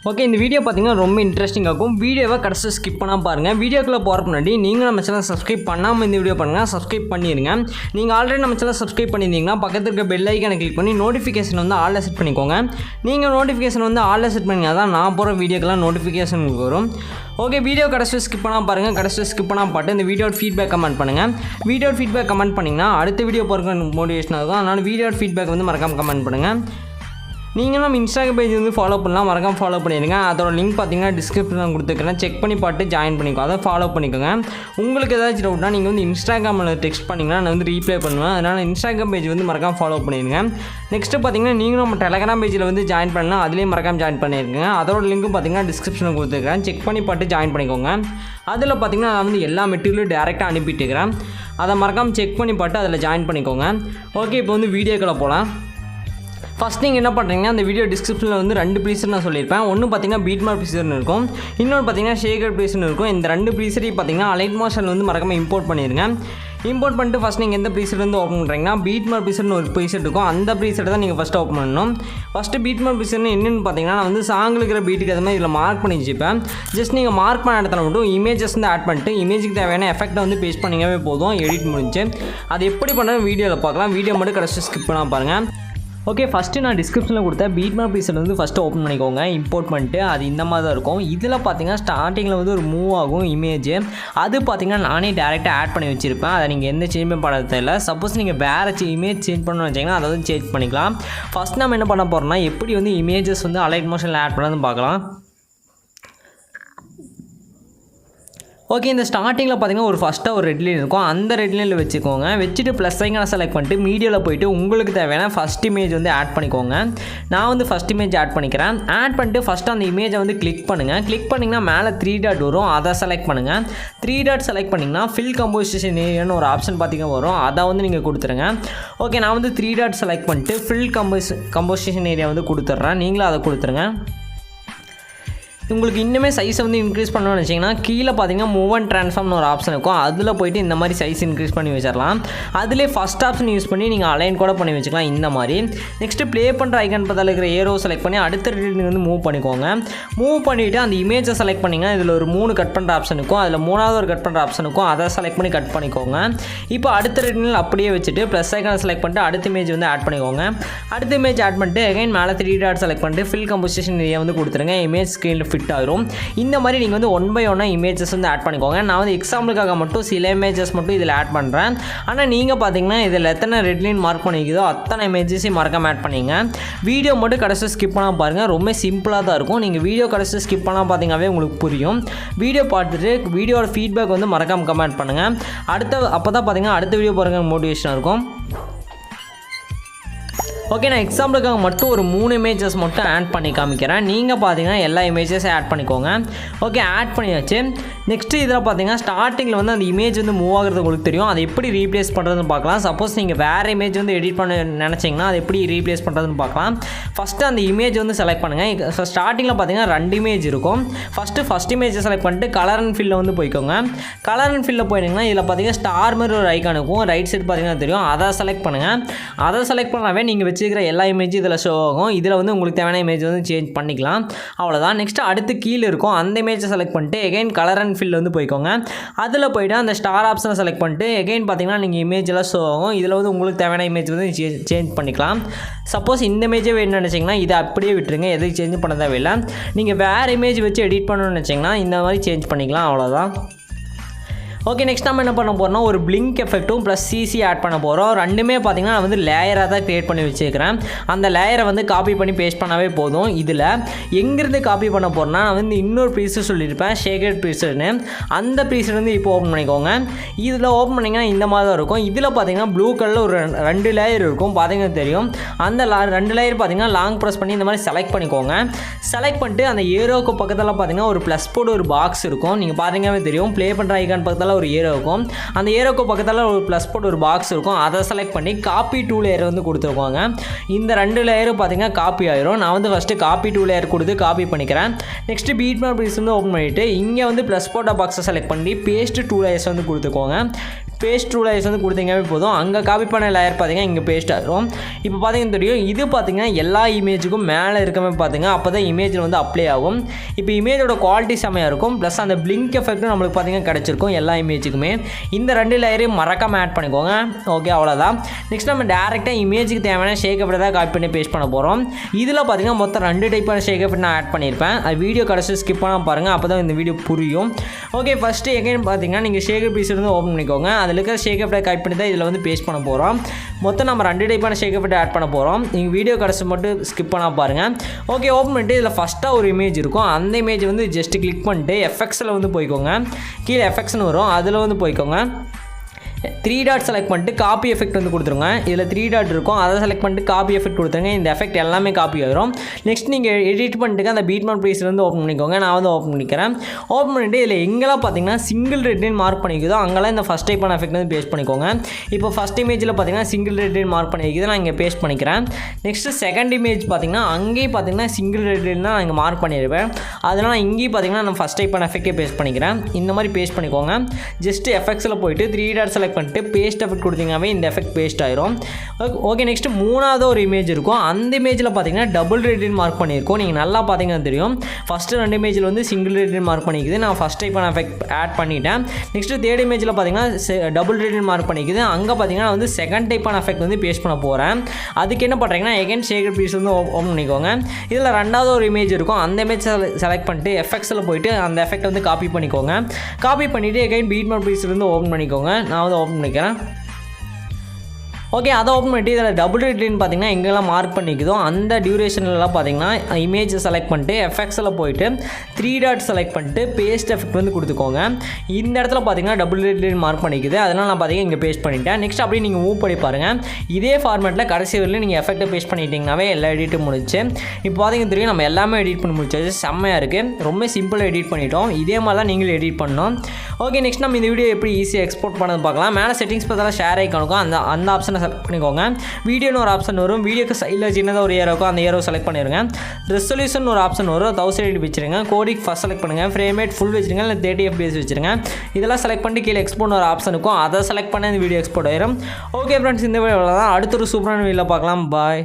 Okay, இந்த video பார்த்தீங்கன்னா ரொம்ப இன்ட்ரெஸ்டிங்காக இருக்கும். வீடியோவை கடைசி ஸ்கிப் பண்ணாமல் பாருங்கள். வீடியோக்குள்ளே போகிற முன்னாடி நீங்கள் நம்ம சேனல் சப்ஸ்கிரைப் பண்ணாமல் இந்த வீடியோ பண்ணுங்கள், சப்ஸ்கிரைப் பண்ணிடுங்க. நீங்கள் ஆல்ரெடி நம்ம சேனல் சப்ஸ்கிரைப் பண்ணியிருந்தீங்கன்னா பக்கத்தில் இருக்க பெல் ஐக்கானை கிளிக் பண்ணி நோட்டிஃபிகேஷன் வந்து ஆலில் செட் பண்ணிக்கோங்க. நீங்கள் நோட்டிஃபிகேஷன் வந்து ஆலில் செட் பண்ணிங்கன்னா தான் நான் போகிற வீடியோக்கெல்லாம் நோட்டிஃபிகேஷன் வரும். ஓகே, வீடியோ கடைசி ஸ்கிப் பண்ணாமல் பாருங்கள். கடைசி ஸ்கிப் பண்ணாமல் பாட்டு இந்த வீடியோட ஃபீட்பேக் கமெண்ட் பண்ணுங்கள். வீடியோட ஃபீட்பேக் கமெண்ட் பண்ணிங்கன்னா அடுத்த வீடியோ போகிற மோட்டிவேஷனாக இருக்கும். அதனால் வீடியோட ஃபீட்பேக் வந்து மறக்காமல் கமெண்ட் பண்ணுங்கள். நீங்கள் நம்ம இன்ஸ்டாகிராம் பேஜ் வந்து ஃபாலோ பண்ணலாம், மறக்காம ஃபாலோ பண்ணிடுங்க. அதோட லிங்க் பார்த்தீங்கன்னா டிஸ்கிரிப்ஷனில் கொடுத்துருக்கேன், செக் பண்ணி பார்த்து ஜாயின் பண்ணிக்கோ, அதை ஃபாலோ பண்ணிக்கோங்க. உங்களுக்கு ஏதாச்சும் டவுட்னா நீங்கள் வந்து இன்ஸ்டாகிராமில் டெக்ஸ்ட் பண்ணிங்கன்னா நான் வந்து ரீப்ளை பண்ணுவேன். அதனால் இன்ஸ்டாகிராம் பேஜ் வந்து மறக்காம ஃபாலோ பண்ணிடுங்க. நெக்ஸ்ட்டு பார்த்தீங்கன்னா நீங்களும் நம்ம டெலகிராம் பேஜில் வந்து ஜாயின் பண்ணலாம், அதுலேயும் மறக்காம ஜாயின் பண்ணியிருக்கேன். அதோட லிங்க்கும் பார்த்தீங்கன்னா டிஸ்கிரிப்ஷனில் கொடுத்துருக்கேன், செக் பண்ணி பார்த்து ஜாயின் பண்ணிக்கோங்க. அதில் பார்த்தீங்கன்னா நான் வந்து எல்லா மெட்டீரியலும் டேரெக்டாக அனுப்பிட்டுருக்கிறேன், அதை மறக்காமல் செக் பண்ணி பார்த்து அதில் ஜாயின் பண்ணிக்கோங்க. ஓகே, இப்போ வந்து வீடியோக்குள்ளே போகலாம். ஃபஸ்ட் நீங்கள் என்ன பண்ணுறீங்கன்னா அந்த வீடியோ டிஸ்கிரிப்ஷனில் வந்து 2 ப்ரீசர் நான் சொல்லியிருப்பேன். ஒன்று பார்த்தீங்கன்னா பீட்மார்க் ப்ரீசர்னு இருக்கும், இன்னொன்று பார்த்தீங்கன்னா ஷேகர் ப்ரீசர்னு இருக்கும். இந்த 2 ப்ரீசரையும் பார்த்தீங்கன்னா அலைட் மோஷன் வந்து மறக்காமல் இம்போர்ட் பண்ணிடுங்க. இம்போர்ட் பண்ணிட்டு ஃபஸ்ட் நீங்கள் எந்த ப்ரீசர் வந்து ஓப்பன் பண்ணுறீங்கன்னா பீட்மார்க் ப்ரீசர்னு ஒரு ப்ரீசர் இருக்கும், அந்த ப்ரீசர் தான் நீங்கள் ஃபஸ்ட்டு ஓப்பன் பண்ணணும். ஃபஸ்ட்டு பீட்மார்க் ப்ரீசர்னு என்னென்னு பார்த்தீங்கன்னா நான் வந்து சாங்கில் இருக்கிற பீட்டுக்கு அது மாதிரி இதில் மார்க் பண்ணி வச்சுப்பேன். ஜஸ்ட் நீங்கள் மார்க் பண்ண இடத்துல மட்டும் இமேஜஸ் வந்து ஆட் பண்ணிட்டு இமேஜுக்கு தேவையான எஃபெக்ட்டை வந்து பேஸ்ட் பண்ணிங்கவே போதும், எடிட் முடிஞ்சு. அது எப்படி பண்ணுறது வீடியோவில் பார்க்கலாம். வீடியோ மட்டும் கடைசி ஸ்கிப் பண்ணாமல் பாருங்கள். ஓகே, ஃபஸ்ட்டு நான் டிஸ்கிரிப்ஷனில் கொடுத்த பீட்மார்க் ப்ரீசர் வந்து ஃபஸ்ட்டு ஓப்பன் பண்ணிக்கோங்க. இம்போர்ட் பண்ணிட்டு அது இந்த மாதிரி தான் இருக்கும். இதில் பார்த்தீங்கன்னா ஸ்டார்டிங்கில் வந்து ஒரு மூவ் ஆகும் இமேஜ், அது பார்த்தீங்கன்னா நானே டேரெக்டாக ஆட் பண்ணி வச்சுருப்பேன். அதை நீங்கள் எந்த சேஞ்சுமே பண்ண தேவையில்லை. சப்போஸ் நீங்கள் வேறு இமேஜ் சேஞ்ச் பண்ணணும்னு வச்சிங்கன்னா அதை வந்து சேஞ்ச் பண்ணிக்கலாம். ஃபஸ்ட் நம்ம என்ன பண்ண போகிறோம்னா எப்படி வந்து இமேஜஸ் வந்து அலைட் மோஷனில் ஆட் பண்ணணும்னு பார்க்கலாம். ஓகே, இந்த ஸ்டார்டிங்கில் பார்த்தீங்கன்னா ஒரு ஃபஸ்ட்டாக ஒரு ரெட் லைன் இருக்கும், அந்த ரெட் லைனில் வச்சுக்கோங்க. வச்சுட்டு ப்ளஸ் ஐக்கான செலக்ட் பண்ணிட்டு மீடியாவில் போய்ட்டு உங்களுக்கு தேவையான ஃபஸ்ட் இமேஜ் வந்து ஆட் பண்ணிக்கோங்க. நான் வந்து ஃபஸ்ட் இமேஜ் ஆட் பண்ணிக்கிறேன். ஆட் பண்ணிட்டு ஃபஸ்ட்டு அந்த இமேஜை வந்து கிளிக் பண்ணுங்கள். கிளிக் பண்ணிங்கன்னா மேலே 3 டாட் வரும், அதை செலக்ட் பண்ணுங்கள். 3 டாட் செலக்ட் பண்ணிங்கன்னா ஃபில் கம்போசிஷன் ஏரியான்னு ஒரு ஆப்ஷன் பார்த்தீங்கன்னா வரும், அதை வந்து நீங்கள் கொடுத்துருங்க. ஓகே, நான் வந்து 3 டாட் செலக்ட் பண்ணிட்டு ஃபில் கம்போசிஷன் ஏரியா வந்து கொடுத்துட்றேன், நீங்களும் அதை கொடுத்துருங்க. உங்களுக்கு இன்னுமே சைஸை வந்து இன்க்ரீஸ் பண்ணணும்னு வச்சிங்கன்னா கீழே பார்த்தீங்கன்னா மூவ் அண்ட் ட்ரான்ஸ்ஃபார்ம்னு ஒரு ஆப்ஷன் இருக்கும், அதில் போய்ட்டு இந்த மாதிரி சைஸ் இன்க்ரீஸ் பண்ணி வச்சிடலாம். அதிலே ஃபஸ்ட் ஆப்ஷன் யூஸ் பண்ணி நீங்கள் அலைன் கூட பண்ணி வச்சுக்கலாம் இந்த மாதிரி. நெக்ஸ்ட்டு ப்ளே பண்ணுற ஐக்கான் பக்கத்தில் இருக்கிற ஏரோ செலக்ட் பண்ணி அடுத்த ரீடிங் வந்து மூவ் பண்ணிக்கோங்க. மூவ் பண்ணிவிட்டு அந்த இமேஜை செலக்ட் பண்ணிங்கன்னா இதில் ஒரு 3 கட் பண்ணுற ஆப்ஷன் இருக்கும், அதில் 3வது ஒரு கட் பண்ணுற ஆப்ஷன் இருக்கும், அதை செலக்ட் பண்ணி கட் பண்ணிக்கோங்க. இப்போ அடுத்த ரீடிங்கில் அப்படியே வச்சுட்டு ப்ளஸ் ஐக்கானை செலக்ட் பண்ணிட்டு அடுத்த இமேஜ் வந்து ஆட் பண்ணிக்கோங்க. அடுத்த இமேஜ் ஆட் பண்ணிட்டு அகைன் மேலே 3 டாட் செலக்ட் பண்ணிட்டு ஃபில் கம்போசிஷன் ஏரியா வந்து கொடுத்துருங்க. இமேஜ் ஸ்க்ரீனில் ஃபிட் ஆகிரும். இந்த மாதிரி நீங்கள் வந்து 1 by 1 இமேஜஸ் வந்து ஆட் பண்ணிக்கோங்க. நான் வந்து எக்ஸாம்பிளுக்காக மட்டும் சில இமேஜஸ் மட்டும் இதில் ஆட் பண்ணுறேன். ஆனால் நீங்கள் பார்த்தீங்கன்னா இதில் எத்தனை ரெட் லைன் மார்க் பண்ணிக்குதோ அத்தனை இமேஜஸையும் மறக்காம ஆட் பண்ணிங்க. வீடியோ மட்டும் கடைசி ஸ்கிப் பண்ணாமல் பாருங்கள், ரொம்ப சிம்பிளாக தான் இருக்கும். நீங்கள் வீடியோ கடைசி ஸ்கிப் பண்ணால் பார்த்தீங்கன்னாவே உங்களுக்கு புரியும். வீடியோ பார்த்துட்டு வீடியோட ஃபீட்பேக் வந்து மறக்காமல் கமெண்ட் பண்ணுங்கள். அப்போ தான் பார்த்தீங்கன்னா அடுத்த வீடியோ பாருங்கள் மோட்டிவேஷனாக இருக்கும். ஓகே, நான் எக்ஸாம்பிளுக்காக மட்டும் ஒரு 3 இமேஜஸ் மட்டும் ஆட் பண்ணி காமிக்கிறேன். நீங்கள் பார்த்தீங்கன்னா எல்லா இமேஜஸையும் ஆட் பண்ணிக்கோங்க. ஓகே, ஆட் பண்ணியாச்சு. நெக்ஸ்ட்டு இதில் பார்த்தீங்கன்னா ஸ்டார்டிங்கில் வந்து அந்த இமேஜ் வந்து மூவ் ஆகிறது உங்களுக்கு தெரியும், அதை எப்படி ரீப்ளேஸ் பண்ணுறதுன்னு பார்க்கலாம். சப்போஸ் நீங்கள் வேறு இமேஜ் வந்து எடிட் பண்ண நினச்சிங்கன்னா அதை எப்படி ரீப்ளேஸ் பண்ணுறதுன்னு பார்க்கலாம். ஃபஸ்ட்டு அந்த இமேஜ் வந்து செலக்ட் பண்ணுங்கள். ஸ்டார்டிங்கில் பார்த்தீங்கன்னா 2 இமேஜ் இருக்கும். ஃபஸ்ட் இமேஜை செலக்ட் பண்ணிட்டு கலர் அண்ட் ஃபில்லில் வந்து போய்க்கோங்க. கலர் அண்ட் ஃபில்லில் போயிட்டீங்கன்னா இதில் பார்த்தீங்கன்னா ஸ்டார் மாதிரி ஒரு ஐக்கான் இருக்கும், ரைட் சைடு பார்த்தீங்கன்னா தெரியும், அதை செலக்ட் பண்ணுங்கள். அதை செலக்ட் பண்ணாவே நீங்கள் வச்சுக்கிற எல்லா இமேஜும் இதில் ஷோ ஆகும். இதில் வந்து உங்களுக்கு தேவையான இமேஜ் வந்து சேஞ்ச் பண்ணிக்கலாம், அவ்வளோதான். நெக்ஸ்ட்டு அடுத்து கீழே இருக்கும், அந்த இமேஜை செலக்ட் பண்ணிட்டு எகைன் கலர் அண்ட் ஃபில் வந்து போய்க்கோங்க. அதில் போய்ட்டு அந்த ஸ்டார் ஆப்ஷனை செலக்ட் பண்ணிட்டு எகைன் பார்த்தீங்கன்னா நீங்கள் இமேஜ் எல்லாம் ஷோ ஆகும். இதில் வந்து உங்களுக்கு தேவையான இமேஜ் வந்து சேஞ்ச் பண்ணிக்கலாம். சப்போஸ் இந்த இமேஜே வேணும்னு நினச்சிங்கன்னா இதை அப்படியே விட்டுருங்க, எதுக்கு சேஞ்ச் பண்ண தேவையில்லை. நீங்கள் வேறு இமேஜ் வச்சு எடிட் பண்ணணும்னு நினச்சிங்கன்னா இந்த மாதிரி சேஞ்ச் பண்ணிக்கலாம், அவ்வளோதான். ஓகே, நெக்ஸ்ட் நம்ம என்ன பண்ண போகிறோம்னா ஒரு பிளிங்க் எஃபெக்ட்டும் ப்ளஸ் சிசி ஆட் பண்ண போகிறோம். ரெண்டுமே பார்த்தீங்கன்னா நான் வந்து லேயராக தான் க்ரியேட் பண்ணி வச்சுருக்கிறேன். அந்த லேயரை வந்து காப்பி பண்ணி பேஸ்ட் பண்ணாவே போதும். இதில் எங்கேருந்து காப்பி பண்ண போகிறேன்னா நான் வந்து இன்னொரு ப்ரீசர் சொல்லியிருப்பேன், ஷேகர் ப்ரீசர்னு. அந்த ப்ரீசர் வந்து இப்போ ஓப்பன் பண்ணிக்கோங்க. இதில் ஓப்பன் பண்ணிங்கன்னா இந்த மாதிரி தான் இருக்கும். இதில் பார்த்தீங்கன்னா ப்ளூ கலரில் ஒரு 2 லேயர் இருக்கும், பார்த்தீங்கன்னா தெரியும். அந்த 2 லேயர் பார்த்தீங்கன்னா லாங் ப்ரெஸ் பண்ணி இந்த மாதிரி செலக்ட் பண்ணிக்கோங்க. செலக்ட் பண்ணிட்டு அந்த ஏரோக்கு பக்கத்தில் பார்த்தீங்கன்னா ஒரு ப்ளஸ் போர்டு ஒரு பாக்ஸ் இருக்கும், நீங்கள் பார்த்தீங்கன்னாவே தெரியும். ப்ளே பண்ணுற ஐக்கான் பக்கத்தில் ஒரு ஏரோ இருக்கும், அந்த ஏரோக்கு பக்கத்தில் ஒரு ப்ளஸ் போட்டு ஒரு பாக்ஸ் இருக்கும், அதை செலக்ட் பண்ணி காப்பி 2 லேயர் வந்து கொடுத்துருக்கோங்க. இந்த 2 லேயரும் பார்த்தீங்கன்னா காப்பி ஆயிரும். நான் வந்து ஃபஸ்ட்டு காப்பி 2 லேயர் கொடுத்து காப்பி பண்ணிக்கிறேன். நெக்ஸ்ட்டு பீட்மார்க் ப்ரீஸ் வந்து ஓப்பன் பண்ணிவிட்டு இங்கே வந்து ப்ளஸ் போட்ட பாக்ஸை செலக்ட் பண்ணி பேஸ்ட்டு 2 லேயர்ஸ் வந்து கொடுத்துக்கோங்க. பேஸ்ட் டூ லேயர்ஸ் வந்து கொடுத்தீங்கவே போதும். அங்கே காப்பி பண்ண லேயர் பார்த்தீங்கன்னா இங்கே பேஸ்ட் ஆகிரும். இப்போ பார்த்தீங்கன்னா தெரியும், இது பார்த்தீங்கன்னா எல்லா இமேஜுக்கும் மேலே இருக்கவே பார்த்தீங்க அப்போ தான் இமேஜில் வந்து அப்ளை ஆகும். இப்போ இமேஜோட குவாலிட்டி செம்மையாக இருக்கும். ப்ளஸ் அந்த பிளிங்க் எஃபெக்ட்டும் நம்மளுக்கு பார்த்தீங்கன்னா கிடச்சிருக்கும் எல்லா இமேஜுக்குமே. இந்த 2 லேயரையும் மறக்காமல் ஆட் பண்ணிக்கோங்க. ஓகே, அவ்வளோதான். நெக்ஸ்ட் நம்ம டேரெக்டாக இமேஜுக்கு தேவையான ஷேக் எஃபெக்ட் தான் காப்பி பண்ணி பேஸ்ட் பண்ண போகிறோம். இதில் பார்த்தீங்கன்னா மொத்தம் 2 டைப்பான ஷேக் எஃபெக்ட் நான் ஆட் பண்ணியிருப்பேன். அது வீடியோ கடைசி ஸ்கிப் பண்ணால் பாருங்கள், அப்போ தான் இந்த வீடியோ புரியும். ஓகே, ஃபஸ்ட்டு எகைன் பார்த்தீங்கன்னா நீங்கள் ஷேக் பீஸ் வந்து ஓப்பன் பண்ணிக்கோங்க. அதில் இருக்கிற ஷேக் எஃபெக்ட் காப்பி பண்ணி தான் இதில் வந்து பேஸ்ட் பண்ண போகிறோம். மொத்தம் நம்ம 2 டைப்பான ஷேக் எஃபெக்ட் ஆட் பண்ண போகிறோம். நீங்கள் வீடியோ கடைசி மட்டும் ஸ்கிப் பண்ணால் பாருங்கள். ஓகே, ஓப்பன் பண்ணிட்டு இதில் ஃபஸ்ட்டாக ஒரு இமேஜ் இருக்கும். அந்த இமேஜ் வந்து ஜஸ்ட் கிளிக் பண்ணிட்டு எஃபெக்ட்ஸில் வந்து போய்க்கோங்க. கீழே எஃபெக்ட்ஸ்னு வரும், அதில் வந்து போய்க்கோங்க. 3 டாட் செலக்ட் பண்ணிட்டு காப்பி எஃபெக்ட் வந்து கொடுத்துருங்க. இதில் 3 டாட் இருக்கும், அதை செலக்ட் பண்ணிட்டு காப்பி எஃபெக்ட் கொடுத்துருங்க. இந்த எஃபெக்ட் எல்லாமே காப்பி ஆகிரும். நெக்ஸ்ட் நீங்கள் எடிட் பண்ணிட்டு அந்த பீட்மார்க் ப்ளேஸில் வந்து ஓப்பன் பண்ணிக்கோங்க. நான் வந்து ஓப்பன் பண்ணிக்கிறேன். ஓப்பன் பண்ணிட்டு இதில் எங்கெல்லாம் பார்த்தீங்கன்னா சிங்கிள் ரெட்லைன் மார்க் பண்ணிக்குதோ அங்கெல்லாம் இந்த ஃபஸ்ட் டைப்பான எஃபெக்ட் வந்து பேஸ்ட் பண்ணிக்கோங்க. இப்போ ஃபஸ்ட் இமேஜில் பார்த்தீங்கன்னா சிங்கிள் ரெட்லைன் மார்க் பண்ணிக்குது, நான் இங்கே பேஸ்ட் பண்ணிக்கிறேன். நெக்ஸ்ட்டு செகண்ட் இமேஜ் பார்த்தீங்கன்னா அங்கேயும் பார்த்தீங்கன்னா சிங்கிள் ரெட்லைன் தான் நான் இங்கே மார்க் பண்ணியிருப்பேன். அதனால் நான் இங்கேயும் பார்த்தீங்கன்னா நான் ஃபஸ்ட் டைப்பான எஃபெக்டே பேஸ்ட் பண்ணிக்கிறேன். இந்த மாதிரி பேஸ்ட் பண்ணிக்கோங்க. ஜஸ்ட் எஃபெக்ட்ஸில் போயிட்டு 3 டாட் செலக்ட் பண்ணிட்டு பேஸ்ட் எஃபெக்ட் கொடுத்தீங்கன்னாவே இந்த எஃபெக்ட் பேஸ்ட் ஆயிரும். ஓகே, நெக்ஸ்ட் 3வது ஒரு இமேஜ் இருக்கும். அந்த இமேஜில் பார்த்தீங்கன்னா டபுள் ரெட்லைன் மார்க் பண்ணியிருக்கோம். நீங்கள் நல்லா பார்த்தீங்கன்னா தெரியும். ஃபஸ்ட்டு 2 இமேஜில் வந்து சிங்கிள் ரெட்லைன் மார்க் பண்ணிக்குது. நான் ஃபஸ்ட் டைப்பான எஃபெக்ட் ஆட் பண்ணிட்டேன். நெக்ஸ்ட் 3rd இமேஜில் பார்த்தீங்கன்னா டபுள் ரெட்லைன் மார்க் பண்ணிக்குது. அங்கே பார்த்தீங்கன்னா வந்து செகண்ட் டைப்பான எஃபெக்ட் வந்து பேஸ்ட் பண்ண போகிறேன். அதுக்கு என்ன பண்ணுறீங்கன்னா எகைன் ஷேக் பீஸ் வந்து ஓப்பன் பண்ணிக்கோங்க. இதில் 2வது ஒரு இமேஜ் இருக்கும். அந்த இமேஜ் செலக்ட் பண்ணிட்டு எஃபெக்ட்ஸில் போயிட்டு அந்த எஃபெக்ட் வந்து காப்பி பண்ணிக்கோங்க. காப்பி பண்ணிவிட்டு எகைன் பீட்மார்க் ப்ளேஸ் வந்து ஓப்பன் பண்ணிக்கோங்க. நான் வந்து ஓப்பன் பண்ணிக்கிறேன். ஓகே, அதை ஓப்பன் பண்ணிட்டு இதில் டபுள் ரெட்லைன் பார்த்தீங்கன்னா எங்கெல்லாம் மார்க் பண்ணிக்குதோ அந்த டியூரேஷன்லாம் பார்த்தீங்கன்னா இமேஜ் செலக்ட் பண்ணிட்டு எஃபெக்ட்ஸில் போயிட்டு 3 டாட் செலக்ட் பண்ணிட்டு பேஸ்ட் எஃபெக்ட் வந்து கொடுத்துக்கோங்க. இந்த இடத்துல பார்த்தீங்கன்னா டபுள் ரெட்லைன் மார்க் பண்ணிக்குது, அதனால் நான் பார்த்தீங்கன்னா இங்கே பேஸ்ட் பண்ணிட்டேன். நெக்ஸ்ட் அப்படியே நீங்கள் மூவ் பண்ணி பாருங்கள். இதே ஃபார்மேட்டில் கடைசி வரையிலும் நீங்கள் எஃபெக்ட்டை பேஸ்ட் பண்ணிட்டீங்கன்னாவே எல்லா எடிட்டும் முடிச்சு. இப்போ பார்த்தீங்கன்னா தெரியும், நம்ம எல்லாமே எடிட் பண்ணி முடிச்சாச்சு. செம்மையாக இருக்குது, ரொம்ப சிம்பிளாக எடிட் பண்ணிட்டோம். இதே மாதிரி தான் நீங்களும் எடிட் பண்ணணும். ஓகே, நெக்ஸ்ட் நம்ம இந்த வீடியோ எப்படி ஈஸியாக எக்ஸ்போர்ட் பண்ணது பார்க்கலாம். மேலே செட்டிங்ஸ் பார்த்தா ஷேர் ஐக்கானுக்கும் அந்த ஆப்ஷனை செலக்ட் பண்ணிக்கோங்க. வீடியோன்னு ஒரு ஆப்ஷன் வரும். வீடியோக்கு சைடில் சின்னதாக ஒரு ஏரோ இருக்கும், அந்த ஏரோ செலக்ட் பண்ணிடுங்க. ரெசல்யூஷன் ஒரு ஆப்ஷன் வரும், 1080 வச்சுருங்க. கோடிக் ஃபஸ்ட் செலக்ட் பண்ணுங்கள். ஃப்ரேம் ரேட் ஃபுல் வச்சுருங்க, இல்லை 30 FPS வச்சுருங்க. இதெல்லாம் செலக்ட் பண்ணிட்டு கீழே எக்ஸ்போர்ட் ஒரு ஆப்ஷன் இருக்கும், அதை செலக்ட் பண்ண இந்த வீடியோ எக்ஸ்போர்ட் ஆயிரும். ஓகே ஃப்ரெண்ட்ஸ், இந்த வீடியோ தான். அடுத்த ஒரு சூப்பரான வீடியோவில் பார்க்கலாம். பாய்.